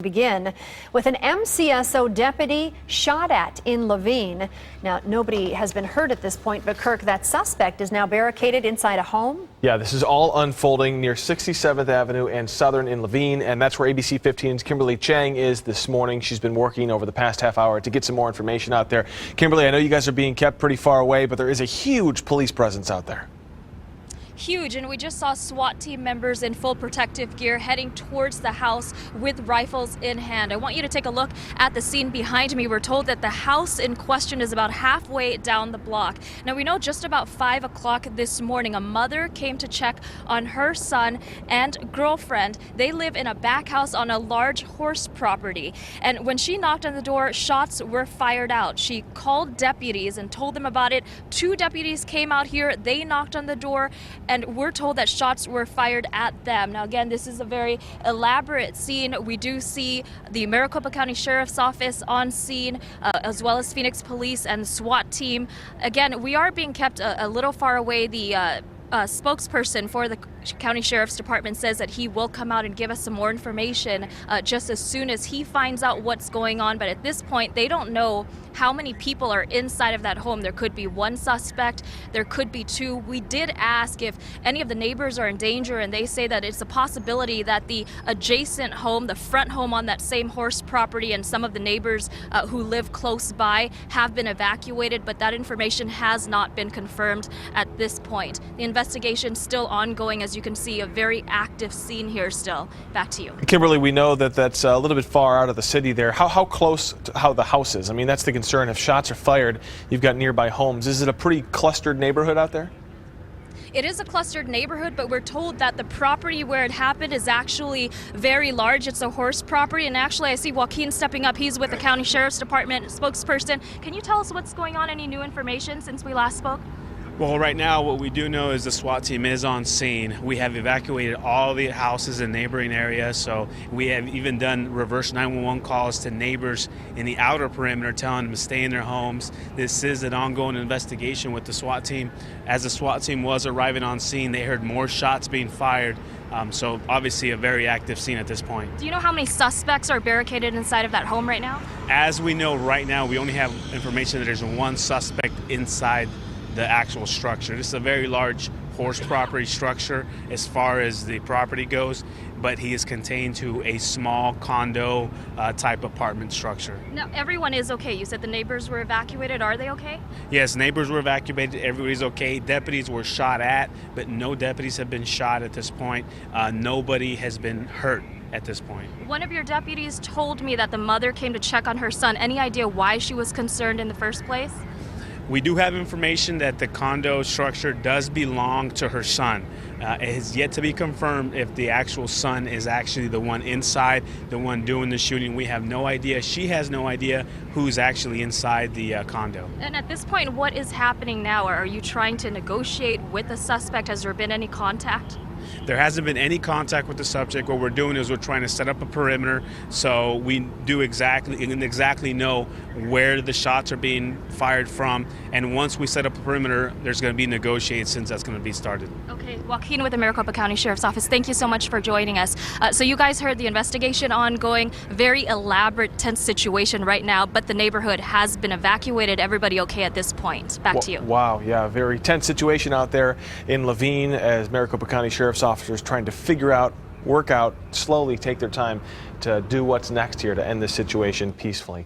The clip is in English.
Begin with an MCSO deputy shot at in Laveen. Now, nobody has been hurt at this point, but Kirk, that suspect is now barricaded inside a home. Yeah, this is all unfolding near 67th Avenue and Southern in Laveen, and that's where ABC 15's Kimberly Chang is this morning. She's been working over the past half hour to get some more information out there. Kimberly, I know you guys are being kept pretty far away, but there is a huge police presence out there. Huge, and we just saw SWAT team members in full protective gear heading towards the house with rifles in hand. I want you to take a look at the scene behind me. We're told that the house in question is about halfway down the block. Now, we know just about 5 o'clock this morning, a mother came to check on her son and girlfriend. They live in a back house on a large horse property, and when she knocked on the door, shots were fired out. She called deputies and told them about it. 2 deputies came out here, they knocked on the door, and we're told that shots were fired at them. Now, again, this is a very elaborate scene. We do see the Maricopa County Sheriff's Office on scene, as well as Phoenix Police and SWAT team. Again, we are being kept a little far away. The spokesperson for the County Sheriff's Department says that he will come out and give us some more information just as soon as he finds out what's going on. But at this point, they don't know how many people are inside of that home. There could be 1 suspect, there could be 2. We did ask if any of the neighbors are in danger, and they say that it's a possibility that the adjacent home, the front home on that same horse property, and some of the neighbors who live close by have been evacuated, but that information has not been confirmed at this point. The investigation still ongoing. As you can see, a very active scene here still. Back to you. Kimberly, we know that that's a little bit far out of the city there. How close to how the house is? I mean, that's the concern. If shots are fired, you've got nearby homes. Is it a pretty clustered neighborhood out there? It is a clustered neighborhood, but we're told that the property where it happened is actually very large. It's a horse property, and actually I see Joaquin stepping up. He's with the County Sheriff's Department spokesperson. Can you tell us what's going on? Any new information since we last spoke? Well, right now, what we do know is the SWAT team is on scene. We have evacuated all the houses in neighboring areas, so we have even done reverse 911 calls to neighbors in the outer perimeter, telling them to stay in their homes. This is an ongoing investigation with the SWAT team. As the SWAT team was arriving on scene, they heard more shots being fired, so obviously a very active scene at this point. Do you know how many suspects are barricaded inside of that home right now? As we know right now, we only have information that there's 1 suspect inside the actual structure. This is a very large horse property structure as far as the property goes, but he is contained to a small condo type apartment structure. Now, everyone is okay. You said the neighbors were evacuated. Are they okay? Yes, neighbors were evacuated. Everybody's okay. Deputies were shot at, but no deputies have been shot at this point. Nobody has been hurt at this point. One of your deputies told me that the mother came to check on her son. Any idea why she was concerned in the first place? We do have information that the condo structure does belong to her son. It has yet to be confirmed if the actual son is actually the one inside, the one doing the shooting. We have no idea. She has no idea who's actually inside the condo. And at this point, what is happening now? Are you trying to negotiate with the suspect? Has there been any contact? There hasn't been any contact with the subject. What we're doing is we're trying to set up a perimeter so we do exactly know where the shots are being fired from. And once we set up a perimeter, there's going to be negotiations that's going to be started. Okay, Joaquin with the Maricopa County Sheriff's Office, thank you so much for joining us. So you guys heard the investigation ongoing, very elaborate, tense situation right now, but the neighborhood has been evacuated. Everybody okay at this point? Back to you. Wow, yeah, very tense situation out there in Laveen as Maricopa County Sheriff's officers trying to figure out, work out, slowly take their time to do what's next here to end this situation peacefully.